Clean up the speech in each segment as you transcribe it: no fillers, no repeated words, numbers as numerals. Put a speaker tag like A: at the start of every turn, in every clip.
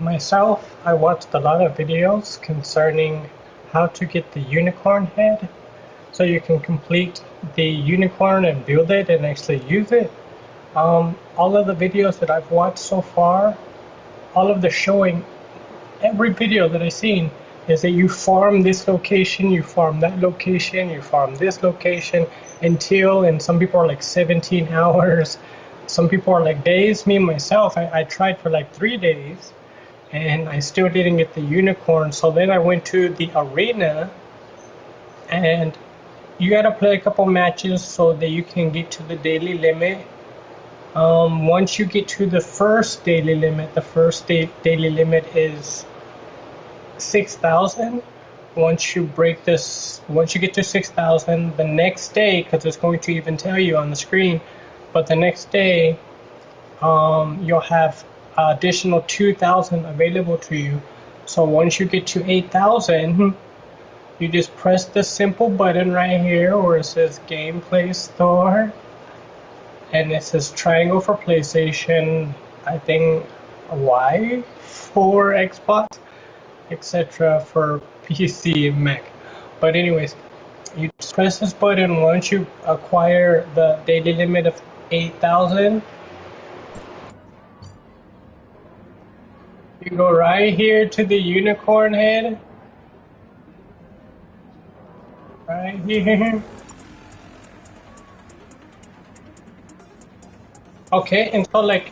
A: Myself, I watched a lot of videos concerning how to get the unicorn head so you can complete the unicorn and build it and actually use it. All of the videos that I've watched so far, all of the showing, every video that I've seen is that you farm this location, you farm that location, you farm this location until, and some people are like 17 hours, some people are like days. Me, myself, I tried for like 3 days and I still didn't get the unicorn. So then I went to the arena, and you gotta play a couple matches so that you can get to the daily limit. Once you get to the first daily limit, the first daily limit is 6,000. Once you get to 6,000, the next day, because it's going to even tell you on the screen, but the next day, you'll have additional 2,000 available to you. So once you get to 8,000, you just press the simple button right here where it says Gameplay Store, and it says triangle for PlayStation, I think Y for Xbox, etc. for PC and Mac. But anyways, you just press this button once you acquire the daily limit of 8,000. You go right here to the unicorn head. Right here. Okay, and so like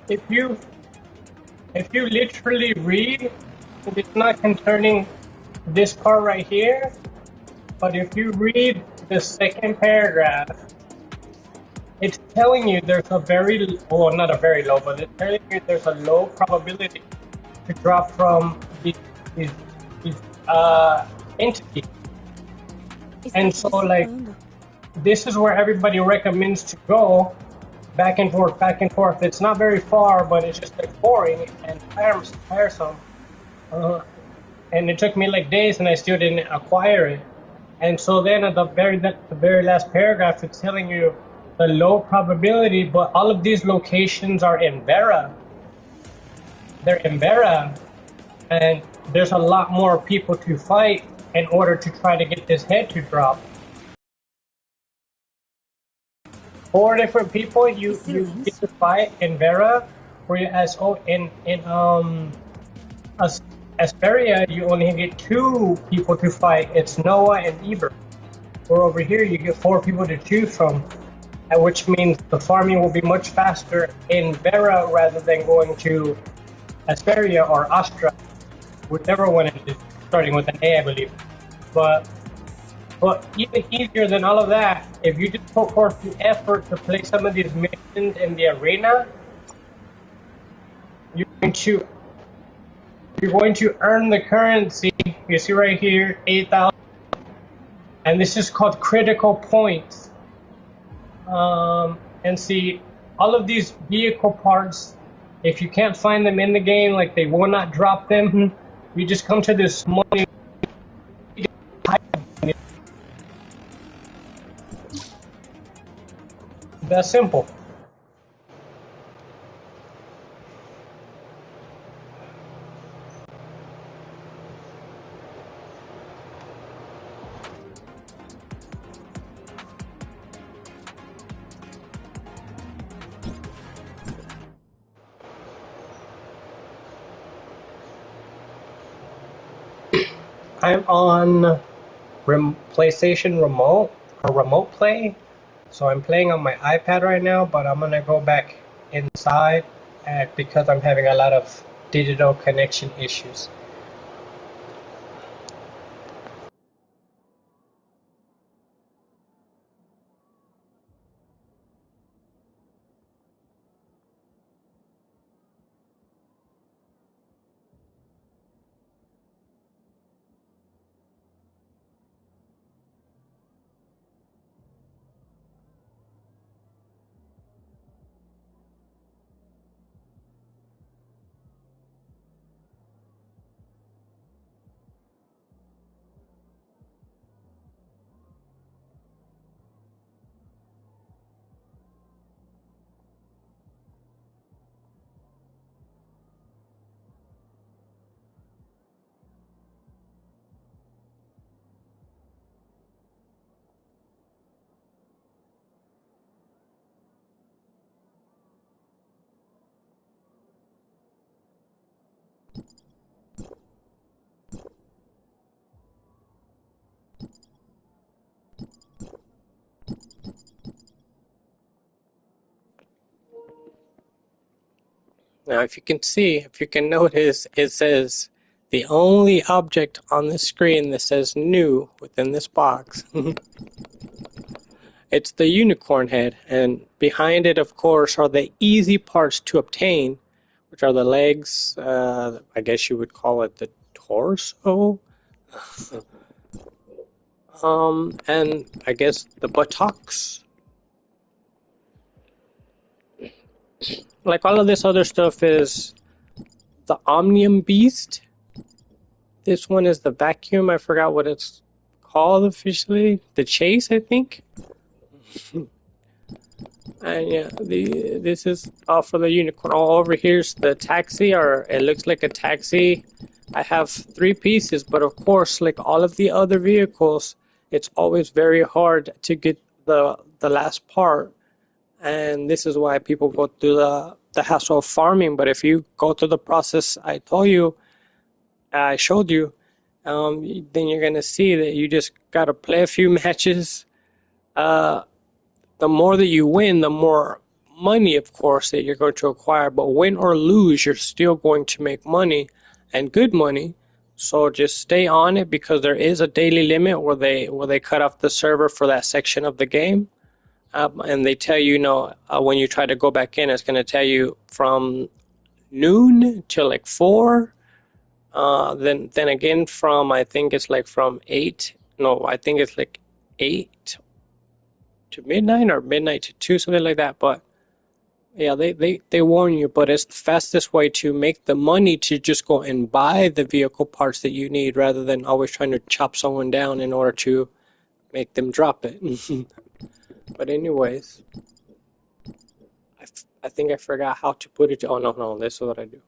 A: if you literally read, it's not concerning this part right here, but if you read the second paragraph, it's telling you there's a very, well, not a very low, but it's telling you there's a low probability to drop from these, these entities. And so like this is where everybody recommends to go, back and forth, back and forth. It's not very far, but it's just like boring and tiresome. And it took me like days, and I still didn't acquire it. And so then at the very last paragraph, it's telling you the low probability, but all of these locations are in Vera. They're in Vera, and there's a lot more people to fight in order to try to get this head to drop. 4 different people you get to fight in Vera, whereas in Asperia you only get 2 people to fight. It's Noah and Eber. Where over here you get 4 people to choose from, which means the farming will be much faster in Vera rather than going to Asperia or Astra, whichever one it is, starting with an A, I believe. But even easier than all of that, if you just put forth the effort to play some of these missions in the arena, you're going to earn the currency. You see right here, 8,000, and this is called critical points. And see, all of these vehicle parts, if you can't find them in the game, like they will not drop them, you just come to this money. That's simple. I'm on PlayStation Remote or Remote Play, so I'm playing on my iPad right now, but I'm gonna go back inside because I'm having a lot of digital connection issues. Now, if you can see, if you can notice, it says the only object on the screen that says new within this box. It's the unicorn head, and behind it, of course, are the easy parts to obtain, which are the legs, I guess you would call it the torso, and I guess the buttocks. Like all of this other stuff is the Omnium Beast. This one is the vacuum. I forgot what it's called officially. The Chase, I think. And yeah, this is all for the unicorn. All over here's the taxi, or it looks like a taxi. I have 3 pieces, but of course, like all of the other vehicles, it's always very hard to get the last part. And this is why people go through the hassle of farming. But if you go through the process I showed you, then you're gonna see that you just gotta play a few matches. The more that you win, the more money, of course, that you're going to acquire. But win or lose, you're still going to make money, and good money. So just stay on it, because there is a daily limit where they cut off the server for that section of the game. And they tell you, when you try to go back in, it's going to tell you from noon till like 4. Then again from, I think it's like from 8. No, I think it's like 8 to midnight, or midnight to 2, something like that. But yeah, they warn you, but it's the fastest way to make the money to just go and buy the vehicle parts that you need, rather than always trying to chop someone down in order to make them drop it. But anyways, I think I forgot how to put it. Oh, no, this is what I do.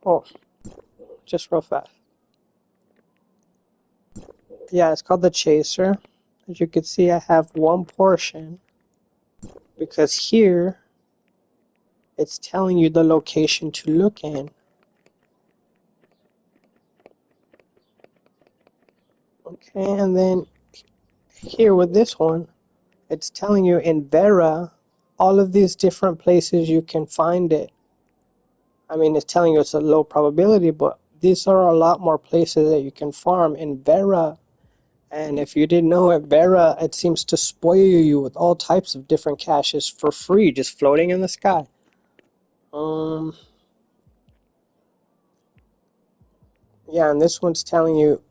A: Oh, just real fast. Yeah, it's called the Chaser. As you can see, I have one portion, because here it's telling you the location to look in. Okay, and then here with this one, it's telling you in Vera all of these different places you can find it. I mean, it's telling you it's a low probability, but these are a lot more places that you can farm in Vera. And if you didn't know it, Vera, it seems to spoil you with all types of different caches for free, just floating in the sky. Yeah, and this one's telling you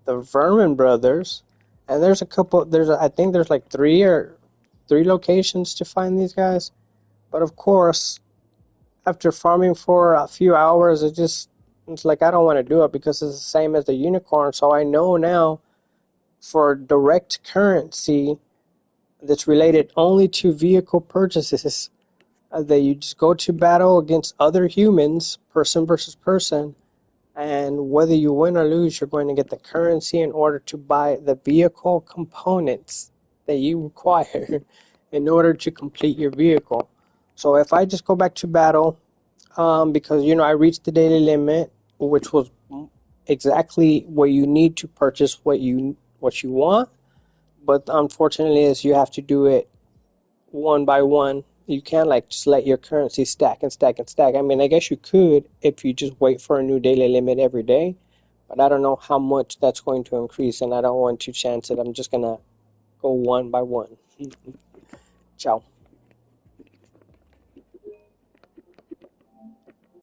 A: the Vermin Brothers, and there's a couple. I think there's like three locations to find these guys. But of course, after farming for a few hours, it's like I don't want to do it, because it's the same as the unicorn. So I know now, for direct currency,
B: that's related only to vehicle purchases, that you just go to battle against other humans, person versus person, and whether you win or lose, you're going to get the currency in order to buy the vehicle components that you require in order to complete your vehicle. So if I just go back to battle, because I reached the daily limit, which was exactly what you need to purchase what you want, but unfortunately is you have to do it one by one. You can't like just let your currency stack and stack and stack. I mean, I guess you could if you just wait for a new daily limit every day, but I don't know how much that's going to increase, and I don't want to chance it. I'm just gonna go one by one. Ciao.